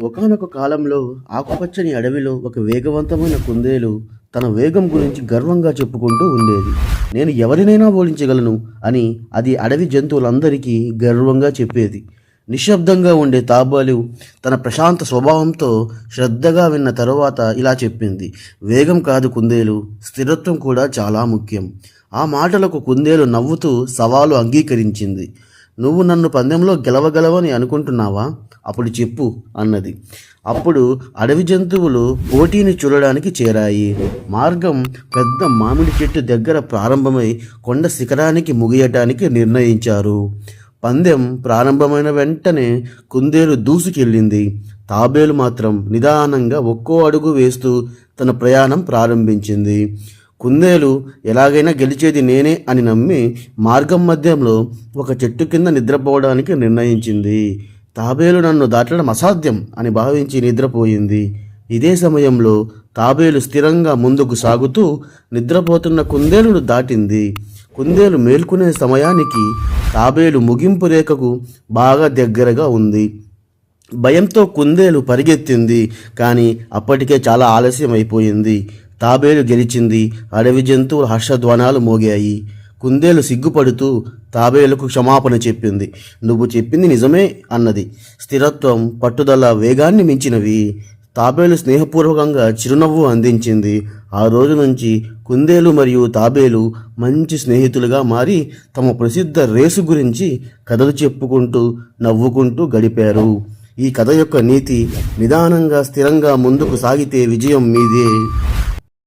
ఒకానొక కాలంలో ఆకుపచ్చని అడవిలో ఒక వేగవంతమైన కుందేలు తన వేగం గురించి గర్వంగా చెప్పుకుంటూ ఉండేది. నేను ఎవరినైనా ఓడించగలను అని అది అడవి జంతువులందరికీ గర్వంగా చెప్పేది. నిశ్శబ్దంగా ఉండే తాబేలు తన ప్రశాంత స్వభావంతో శ్రద్ధగా విన్న తరువాత ఇలా చెప్పింది: వేగం కాదు కుందేలు, స్థిరత్వం కూడా చాలా ముఖ్యం. ఆ మాటలకు కుందేలు నవ్వుతూ సవాలు అంగీకరించింది. నువ్వు నన్ను పందెంలో గెలవగలవని అనుకుంటున్నావా? అప్పుడు చెప్పు అన్నది. అప్పుడు అడవి జంతువులు పోటీని చూడడానికి చేరాయి. మార్గం పెద్ద మామిడి చెట్టు దగ్గర ప్రారంభమై కొండ శిఖరానికి ముగియటానికి నిర్ణయించారు. పందెం ప్రారంభమైన వెంటనే కుందేలు దూసుకెళ్ళింది. తాబేలు మాత్రం నిదానంగా ఒక్కో అడుగు వేస్తూ తన ప్రయాణం ప్రారంభించింది. కుందేలు ఎలాగైనా గెలిచేది నేనే అని నమ్మి మార్గం మధ్యంలో ఒక చెట్టు కింద నిద్రపోవడానికి నిర్ణయించింది. తాబేలు నన్ను దాటడం అసాధ్యం అని భావించి నిద్రపోయింది. ఇదే సమయంలో తాబేలు స్థిరంగా ముందుకు సాగుతూ నిద్రపోతున్న కుందేలును దాటింది. కుందేలు మేల్కొనే సమయానికి తాబేలు ముగింపు రేఖకు బాగా దగ్గరగా ఉంది. భయంతో కుందేలు పరిగెత్తింది, కానీ అప్పటికే చాలా ఆలస్యం అయిపోయింది. తాబేలు గెలిచింది. అడవి జంతువుల హర్షధ్వానాలు మోగాయి. కుందేలు సిగ్గుపడుతూ తాబేలుకు క్షమాపణ చెప్పింది. నువ్వు చెప్పింది నిజమే అన్నది. స్థిరత్వం, పట్టుదల వేగాన్ని మించినవి. తాబేలు స్నేహపూర్వకంగా చిరునవ్వు అందించింది. ఆ రోజు నుంచి కుందేలు మరియు తాబేలు మంచి స్నేహితులుగా మారి తమ ప్రసిద్ధ రేసు గురించి కథలు చెప్పుకుంటూ నవ్వుకుంటూ గడిపారు. ఈ కథ యొక్క నీతి: నిదానంగా స్థిరంగా ముందుకు సాగితే విజయం మీదే.